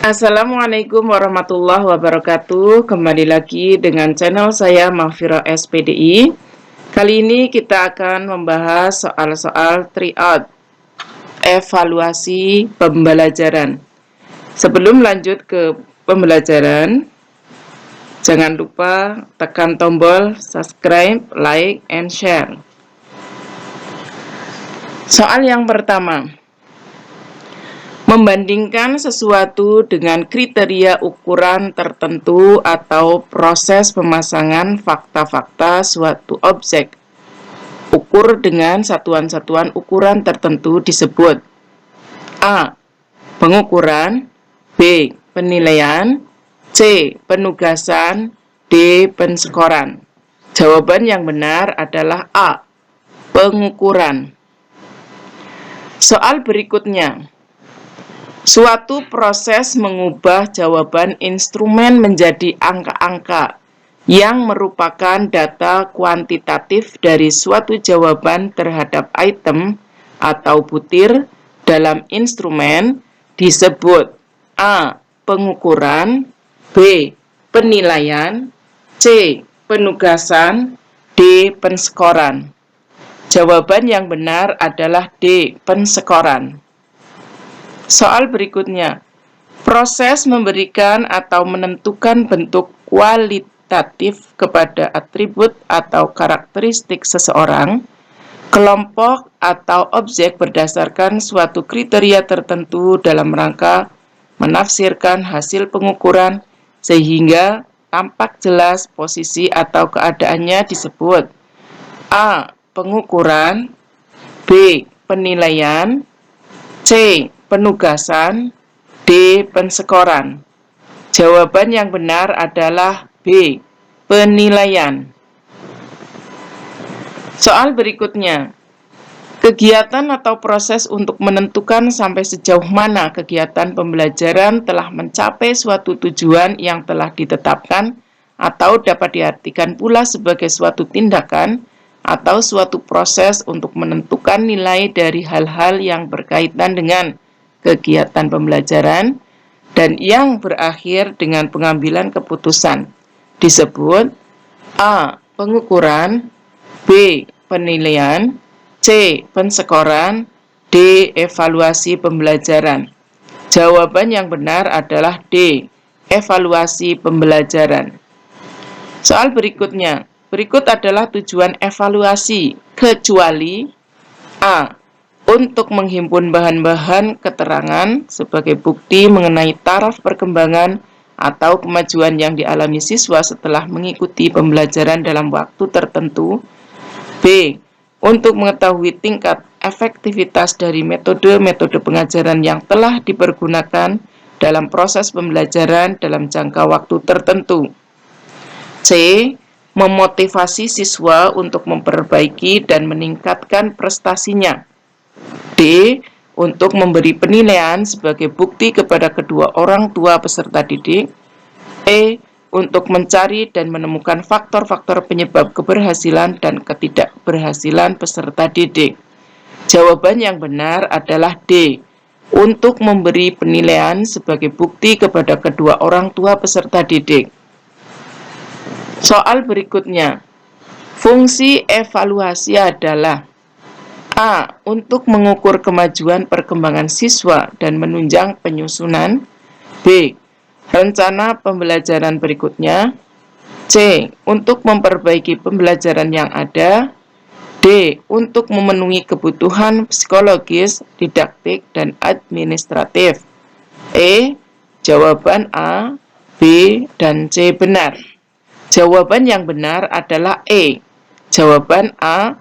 Assalamualaikum warahmatullahi wabarakatuh. Kembali lagi dengan channel saya Mahfira SPDI. Kali ini kita akan membahas soal-soal tryout, evaluasi pembelajaran. Sebelum lanjut ke pembelajaran, jangan lupa tekan tombol subscribe, like, and share. Soal yang pertama, membandingkan sesuatu dengan kriteria ukuran tertentu atau proses pemasangan fakta-fakta suatu objek. Ukur dengan satuan-satuan ukuran tertentu disebut A. Pengukuran, B. Penilaian, C. Penugasan, D. Penskoran. Jawaban yang benar adalah A. Pengukuran. Soal berikutnya. Suatu proses mengubah jawaban instrumen menjadi angka-angka yang merupakan data kuantitatif dari suatu jawaban terhadap item atau butir dalam instrumen disebut A. Pengukuran, B. Penilaian, C. Penugasan, D. Penskoran. Jawaban yang benar adalah D. Penskoran. Soal berikutnya, proses memberikan atau menentukan bentuk kualitatif kepada atribut atau karakteristik seseorang, kelompok atau objek berdasarkan suatu kriteria tertentu dalam rangka menafsirkan hasil pengukuran sehingga tampak jelas posisi atau keadaannya disebut A. Pengukuran, B. Penilaian, C. Penugasan, D. Penskoran. Jawaban yang benar adalah B. Penilaian. Soal berikutnya. Kegiatan atau proses untuk menentukan sampai sejauh mana kegiatan pembelajaran telah mencapai suatu tujuan yang telah ditetapkan atau dapat diartikan pula sebagai suatu tindakan atau suatu proses untuk menentukan nilai dari hal-hal yang berkaitan dengan kegiatan pembelajaran dan yang berakhir dengan pengambilan keputusan disebut A. Pengukuran, B. Penilaian, C. Penskoran, D. Evaluasi pembelajaran. Jawaban yang benar adalah D. Evaluasi pembelajaran. Soal berikutnya. Berikut adalah tujuan evaluasi kecuali A. Untuk menghimpun bahan-bahan keterangan sebagai bukti mengenai taraf perkembangan atau kemajuan yang dialami siswa setelah mengikuti pembelajaran dalam waktu tertentu. B. Untuk mengetahui tingkat efektivitas dari metode-metode pengajaran yang telah dipergunakan dalam proses pembelajaran dalam jangka waktu tertentu. C. Memotivasi siswa untuk memperbaiki dan meningkatkan prestasinya. D. Untuk memberi penilaian sebagai bukti kepada kedua orang tua peserta didik. E. Untuk mencari dan menemukan faktor-faktor penyebab keberhasilan dan ketidakberhasilan peserta didik. Jawaban yang benar adalah D. Untuk memberi penilaian sebagai bukti kepada kedua orang tua peserta didik. Soal berikutnya. Fungsi evaluasi adalah A. Untuk mengukur kemajuan perkembangan siswa dan menunjang penyusunan. B. Rencana pembelajaran berikutnya. C. Untuk memperbaiki pembelajaran yang ada. D. Untuk memenuhi kebutuhan psikologis, didaktik, dan administratif. E. Jawaban A, B, dan C benar. Jawaban yang benar adalah E. Jawaban A,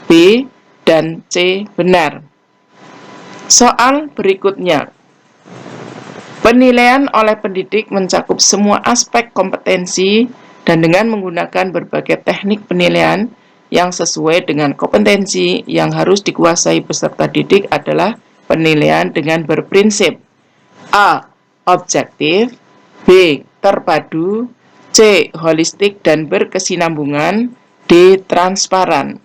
B, dan C benar. Soal berikutnya. Penilaian oleh pendidik mencakup semua aspek kompetensi dan dengan menggunakan berbagai teknik penilaian yang sesuai dengan kompetensi yang harus dikuasai peserta didik adalah penilaian dengan berprinsip A. Objektif, B. Terpadu, C. Holistik dan berkesinambungan, D. Transparan.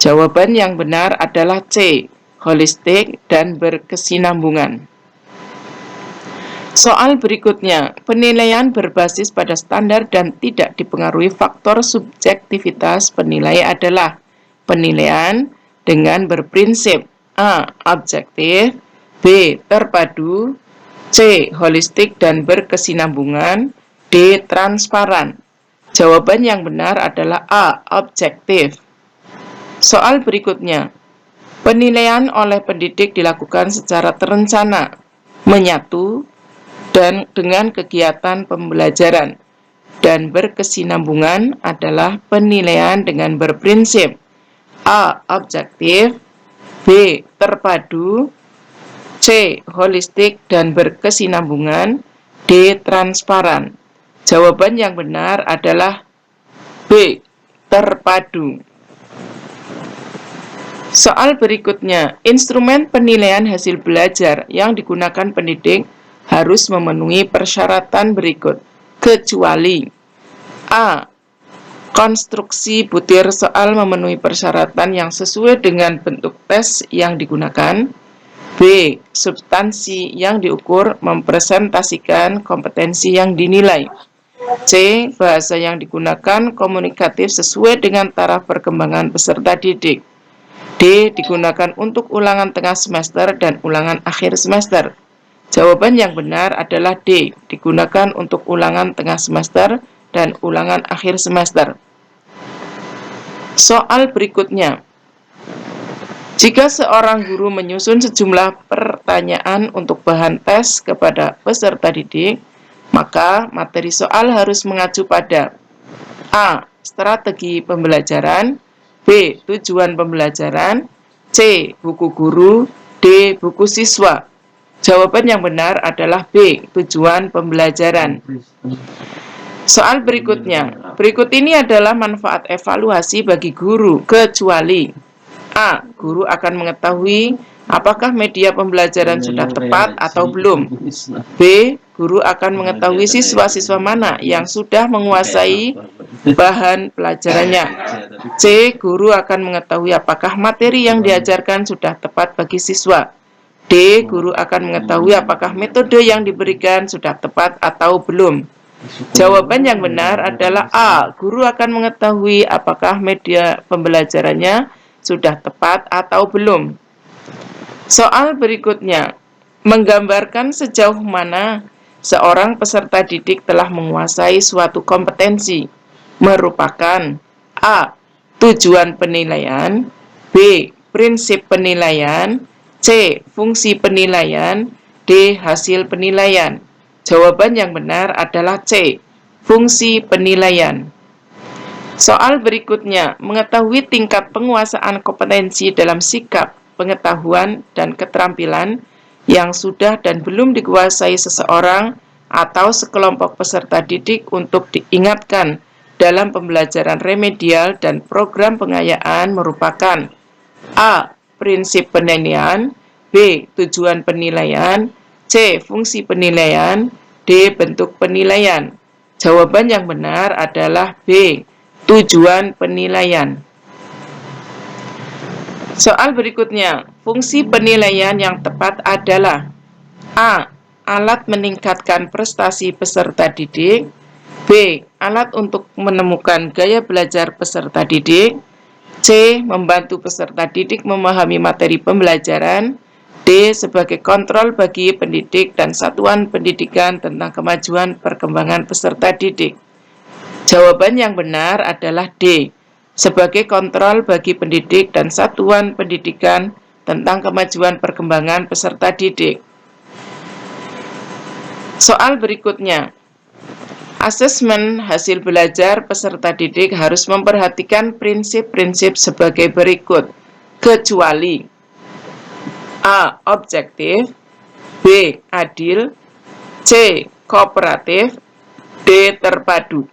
Jawaban yang benar adalah C. Holistik dan berkesinambungan. Soal berikutnya, penilaian berbasis pada standar dan tidak dipengaruhi faktor subjektivitas penilai adalah penilaian dengan berprinsip A. Objektif, B. Terpadu, C. Holistik dan berkesinambungan, D. Transparan. Jawaban yang benar adalah A. Objektif. Soal berikutnya, penilaian oleh pendidik dilakukan secara terencana, menyatu, dan dengan kegiatan pembelajaran, dan berkesinambungan adalah penilaian dengan berprinsip A. Objektif, B. Terpadu, C. Holistik dan berkesinambungan, D. Transparan. Jawaban yang benar adalah B. Terpadu. Soal berikutnya, instrumen penilaian hasil belajar yang digunakan pendidik harus memenuhi persyaratan berikut, kecuali A. Konstruksi butir soal memenuhi persyaratan yang sesuai dengan bentuk tes yang digunakan. B. Substansi yang diukur mempresentasikan kompetensi yang dinilai. C. Bahasa yang digunakan komunikatif sesuai dengan taraf perkembangan peserta didik. D. Digunakan untuk ulangan tengah semester dan ulangan akhir semester. Jawaban yang benar adalah D. Digunakan untuk ulangan tengah semester dan ulangan akhir semester. Soal berikutnya. Jika seorang guru menyusun sejumlah pertanyaan untuk bahan tes kepada peserta didik, maka materi soal harus mengacu pada A. Strategi pembelajaran, B. Tujuan pembelajaran, C. Buku guru, D. Buku siswa. Jawaban yang benar adalah B. Tujuan pembelajaran. Soal berikutnya. Berikut ini adalah manfaat evaluasi bagi guru, kecuali A. Guru akan mengetahui apakah media pembelajaran sudah tepat atau belum. B. Guru akan mengetahui siswa-siswa mana yang sudah menguasai bahan pelajarannya. C. Guru akan mengetahui apakah materi yang diajarkan sudah tepat bagi siswa. D. Guru akan mengetahui apakah metode yang diberikan sudah tepat atau belum. Jawaban yang benar adalah A. Guru akan mengetahui apakah media pembelajarannya sudah tepat atau belum. Soal berikutnya, menggambarkan sejauh mana seorang peserta didik telah menguasai suatu kompetensi merupakan A. Tujuan penilaian, B. Prinsip penilaian, C. Fungsi penilaian, D. Hasil penilaian. Jawaban yang benar adalah C. Fungsi penilaian. Soal berikutnya, mengetahui tingkat penguasaan kompetensi dalam sikap, pengetahuan, dan keterampilan yang sudah dan belum dikuasai seseorang atau sekelompok peserta didik untuk diingatkan dalam pembelajaran remedial dan program pengayaan merupakan A. Prinsip penilaian, B. Tujuan penilaian, C. Fungsi penilaian, D. Bentuk penilaian. Jawaban yang benar adalah B. Tujuan penilaian. Soal berikutnya, fungsi penilaian yang tepat adalah A. Alat meningkatkan prestasi peserta didik, B. Alat untuk menemukan gaya belajar peserta didik, C. Membantu peserta didik memahami materi pembelajaran, D. Sebagai kontrol bagi pendidik dan satuan pendidikan tentang kemajuan perkembangan peserta didik. Jawaban yang benar adalah D. Sebagai kontrol bagi pendidik dan satuan pendidikan tentang kemajuan perkembangan peserta didik. Soal berikutnya. Asesmen hasil belajar peserta didik harus memperhatikan prinsip-prinsip sebagai berikut, kecuali A. Objektif, B. Adil, C. Kooperatif, D. Terpadu.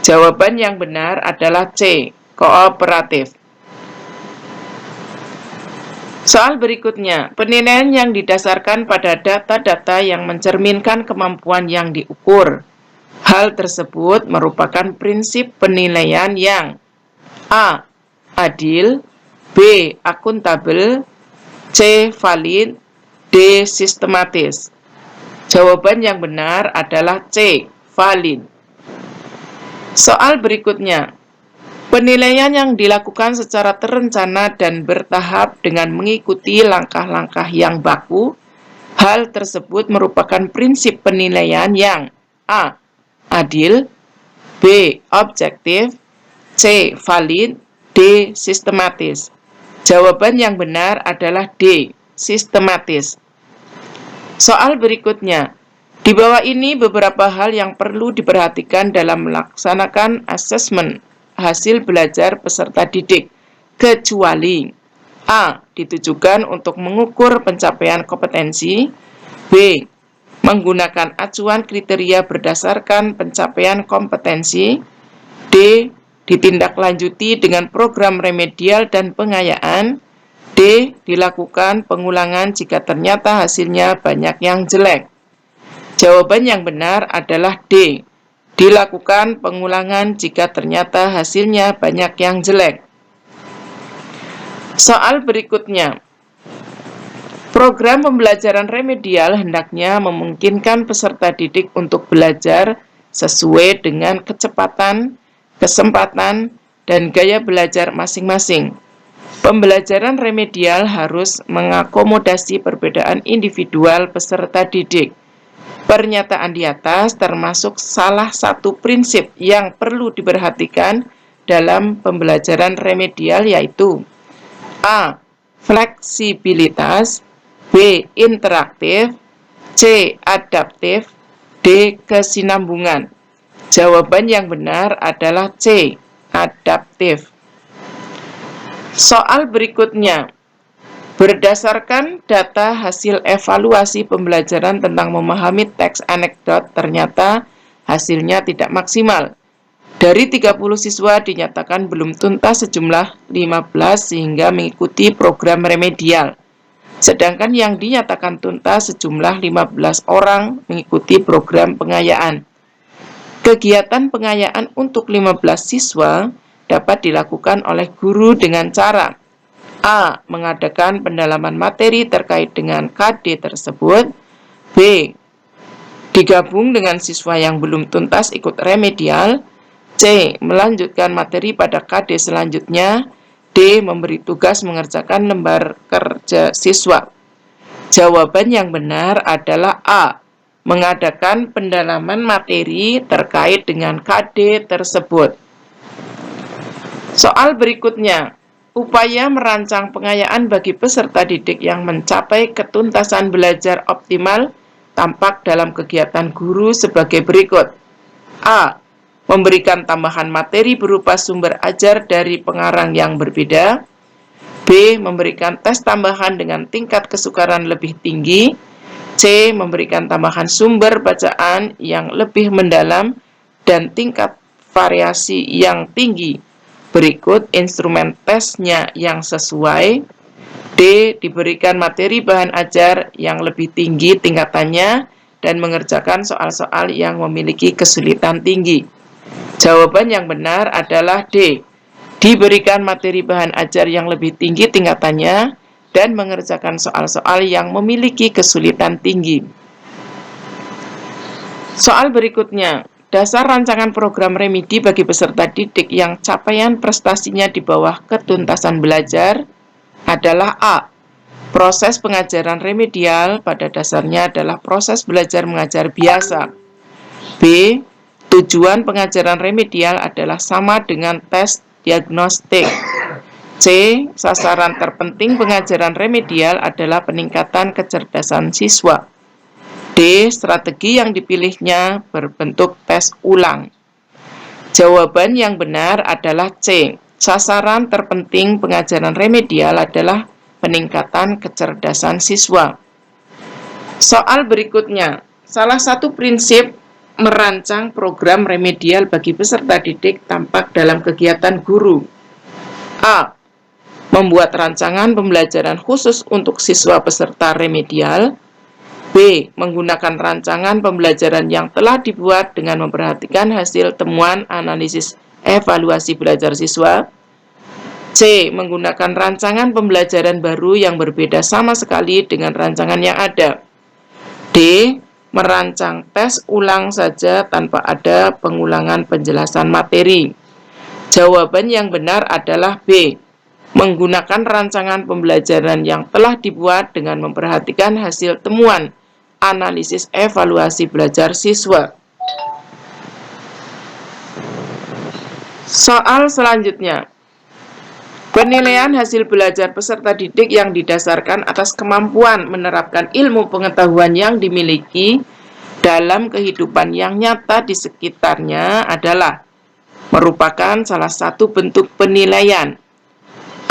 Jawaban yang benar adalah C. Kooperatif. Soal berikutnya, penilaian yang didasarkan pada data-data yang mencerminkan kemampuan yang diukur. Hal tersebut merupakan prinsip penilaian yang A. Adil, B. Akuntabel, C. Valid, D. Sistematis. Jawaban yang benar adalah C, valid. Soal berikutnya. Penilaian yang dilakukan secara terencana dan bertahap dengan mengikuti langkah-langkah yang baku. Hal tersebut merupakan prinsip penilaian yang A. Adil, B. Objektif, C. Valid, D. Sistematis. Jawaban yang benar adalah D. Sistematis. Soal berikutnya. Di bawah ini beberapa hal yang perlu diperhatikan dalam melaksanakan asesmen hasil belajar peserta didik, kecuali A. Ditujukan untuk mengukur pencapaian kompetensi, B. Menggunakan acuan kriteria berdasarkan pencapaian kompetensi, D. Ditindaklanjuti dengan program remedial dan pengayaan, D. Dilakukan pengulangan jika ternyata hasilnya banyak yang jelek. Jawaban yang benar adalah D. Dilakukan pengulangan jika ternyata hasilnya banyak yang jelek. Soal berikutnya. Program pembelajaran remedial hendaknya memungkinkan peserta didik untuk belajar sesuai dengan kecepatan, kesempatan, dan gaya belajar masing-masing. Pembelajaran remedial harus mengakomodasi perbedaan individual peserta didik. Pernyataan di atas termasuk salah satu prinsip yang perlu diperhatikan dalam pembelajaran remedial, yaitu A. Fleksibilitas, B. Interaktif, C. Adaptif, D. Kesinambungan. Jawaban yang benar adalah C. Adaptif. Soal berikutnya. Berdasarkan data hasil evaluasi pembelajaran tentang memahami teks anekdot, ternyata hasilnya tidak maksimal. Dari 30 siswa dinyatakan belum tuntas sejumlah 15 sehingga mengikuti program remedial. Sedangkan yang dinyatakan tuntas sejumlah 15 orang mengikuti program pengayaan. Kegiatan pengayaan untuk 15 siswa dapat dilakukan oleh guru dengan cara A. Mengadakan pendalaman materi terkait dengan KD tersebut, B. Digabung dengan siswa yang belum tuntas ikut remedial, C. Melanjutkan materi pada KD selanjutnya, D. Memberi tugas mengerjakan lembar kerja siswa. Jawaban yang benar adalah A. Mengadakan pendalaman materi terkait dengan KD tersebut. Soal berikutnya. Upaya merancang pengayaan bagi peserta didik yang mencapai ketuntasan belajar optimal tampak dalam kegiatan guru sebagai berikut. A. Memberikan tambahan materi berupa sumber ajar dari pengarang yang berbeda. B. Memberikan tes tambahan dengan tingkat kesukaran lebih tinggi. C. Memberikan tambahan sumber bacaan yang lebih mendalam dan tingkat variasi yang tinggi. Berikut instrumen tesnya yang sesuai. D. Diberikan materi bahan ajar yang lebih tinggi tingkatannya dan mengerjakan soal-soal yang memiliki kesulitan tinggi. Jawaban yang benar adalah D. Diberikan materi bahan ajar yang lebih tinggi tingkatannya dan mengerjakan soal-soal yang memiliki kesulitan tinggi. Soal berikutnya. Dasar rancangan program remedi bagi peserta didik yang capaian prestasinya di bawah ketuntasan belajar adalah A. Proses pengajaran remedial pada dasarnya adalah proses belajar mengajar biasa. B. Tujuan pengajaran remedial adalah sama dengan tes diagnostik. C. Sasaran terpenting pengajaran remedial adalah peningkatan kecerdasan siswa. D. Strategi yang dipilihnya berbentuk tes ulang. Jawaban yang benar adalah C. Sasaran terpenting pengajaran remedial adalah peningkatan kecerdasan siswa. Soal berikutnya. Salah satu prinsip merancang program remedial bagi peserta didik tampak dalam kegiatan guru. A. Membuat rancangan pembelajaran khusus untuk siswa peserta remedial. B. Menggunakan rancangan pembelajaran yang telah dibuat dengan memperhatikan hasil temuan analisis evaluasi belajar siswa. C. Menggunakan rancangan pembelajaran baru yang berbeda sama sekali dengan rancangan yang ada. D. merancang tes ulang saja tanpa ada pengulangan penjelasan materi. Jawaban yang benar adalah B. Menggunakan rancangan pembelajaran yang telah dibuat dengan memperhatikan hasil temuan analisis evaluasi belajar siswa. Soal selanjutnya. Penilaian hasil belajar peserta didik yang didasarkan atas kemampuan menerapkan ilmu pengetahuan yang dimiliki dalam kehidupan yang nyata di sekitarnya adalah merupakan salah satu bentuk penilaian.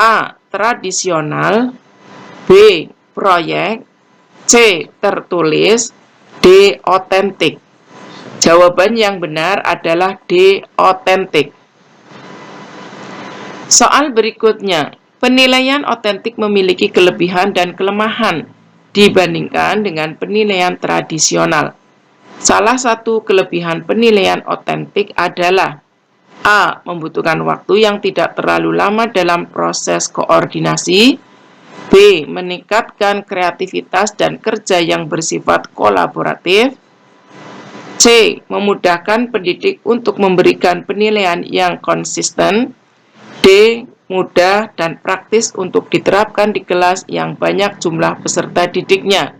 A. Tradisional, B. Proyek, C. Tertulis, D. Otentik. Jawaban yang benar adalah D. Otentik. Soal berikutnya, penilaian otentik memiliki kelebihan dan kelemahan dibandingkan dengan penilaian tradisional. Salah satu kelebihan penilaian otentik adalah A. Membutuhkan waktu yang tidak terlalu lama dalam proses koordinasi, B. Meningkatkan kreativitas dan kerja yang bersifat kolaboratif, C. Memudahkan pendidik untuk memberikan penilaian yang konsisten, D. Mudah dan praktis untuk diterapkan di kelas yang banyak jumlah peserta didiknya.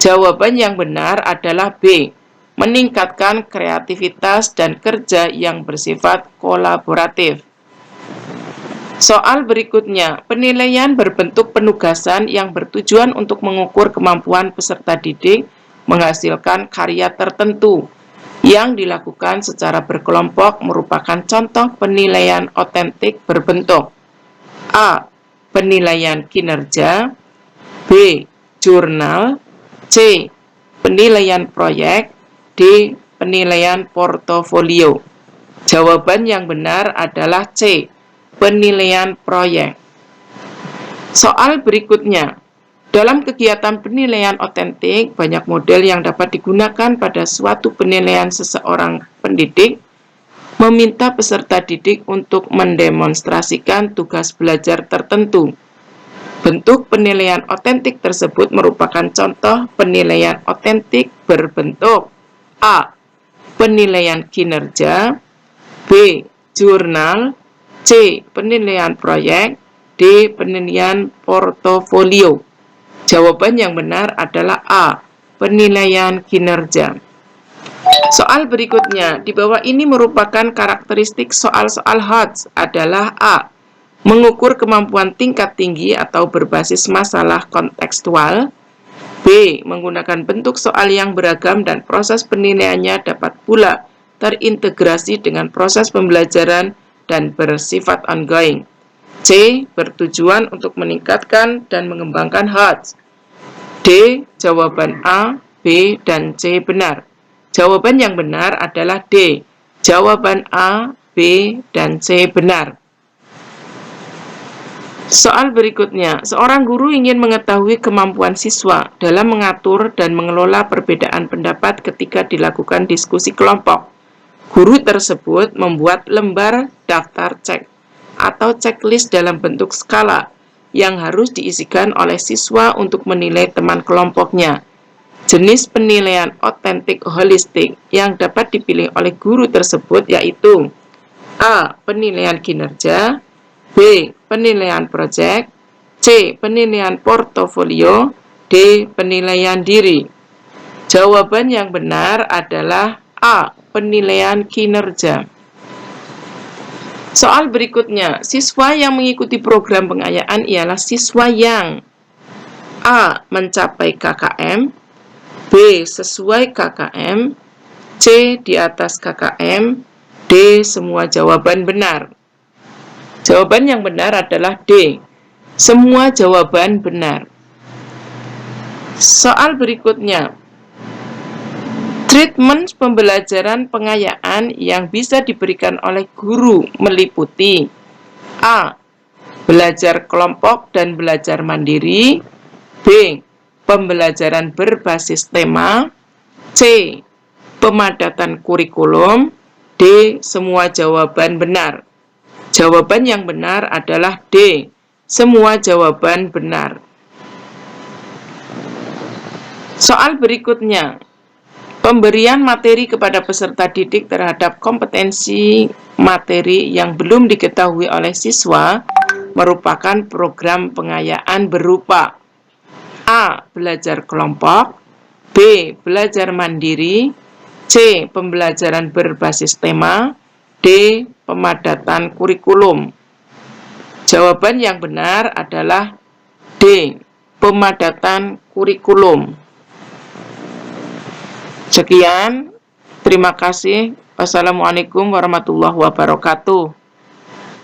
Jawaban yang benar adalah B. Meningkatkan kreativitas dan kerja yang bersifat kolaboratif. Soal berikutnya, penilaian berbentuk penugasan yang bertujuan untuk mengukur kemampuan peserta didik menghasilkan karya tertentu yang dilakukan secara berkelompok merupakan contoh penilaian otentik berbentuk A. Penilaian kinerja, B. Jurnal, C. Penilaian proyek, D. Penilaian portofolio. Jawaban yang benar adalah C. Penilaian proyek. Soal berikutnya. Dalam kegiatan penilaian otentik, banyak model yang dapat digunakan pada suatu penilaian. Seseorang pendidik meminta peserta didik untuk mendemonstrasikan tugas belajar tertentu. Bentuk penilaian otentik tersebut merupakan contoh penilaian otentik berbentuk A. Penilaian kinerja, B. Jurnal, C. Penilaian proyek, D. Penilaian portofolio. Jawaban yang benar adalah A. Penilaian kinerja. Soal berikutnya, di bawah ini merupakan karakteristik soal-soal HOTS adalah A. Mengukur kemampuan tingkat tinggi atau berbasis masalah kontekstual, B. Menggunakan bentuk soal yang beragam dan proses penilaiannya dapat pula terintegrasi dengan proses pembelajaran dan bersifat ongoing. C. Bertujuan untuk meningkatkan dan mengembangkan HOTS. D. Jawaban A, B, dan C benar. Jawaban yang benar adalah D. Jawaban A, B, dan C benar. Soal berikutnya, seorang guru ingin mengetahui kemampuan siswa dalam mengatur dan mengelola perbedaan pendapat ketika dilakukan diskusi kelompok. Guru tersebut membuat lembar daftar cek atau checklist dalam bentuk skala yang harus diisikan oleh siswa untuk menilai teman kelompoknya. Jenis penilaian otentik holistik yang dapat dipilih oleh guru tersebut yaitu A. Penilaian kinerja, B. Penilaian proyek, C. Penilaian portofolio, D. Penilaian diri. Jawaban yang benar adalah A. Penilaian kinerja. Soal berikutnya, siswa yang mengikuti program pengayaan ialah siswa yang A. Mencapai KKM, B. Sesuai KKM, C. Di atas KKM, D. Semua jawaban benar. Jawaban yang benar adalah D. Semua jawaban benar. Soal berikutnya, treatment pembelajaran pengayaan yang bisa diberikan oleh guru meliputi A. Belajar kelompok dan belajar mandiri, B. Pembelajaran berbasis tema, C. Pemadatan kurikulum, D. Semua jawaban benar. Jawaban yang benar adalah D. Semua jawaban benar. Soal berikutnya, Pemberian materi kepada peserta didik terhadap kompetensi materi yang belum diketahui oleh siswa merupakan program pengayaan berupa A. Belajar kelompok, B. Belajar mandiri, C. Pembelajaran berbasis tema, D. Pemadatan kurikulum. Jawaban yang benar adalah D. Pemadatan kurikulum. Sekian, terima kasih. Wassalamualaikum warahmatullahi wabarakatuh.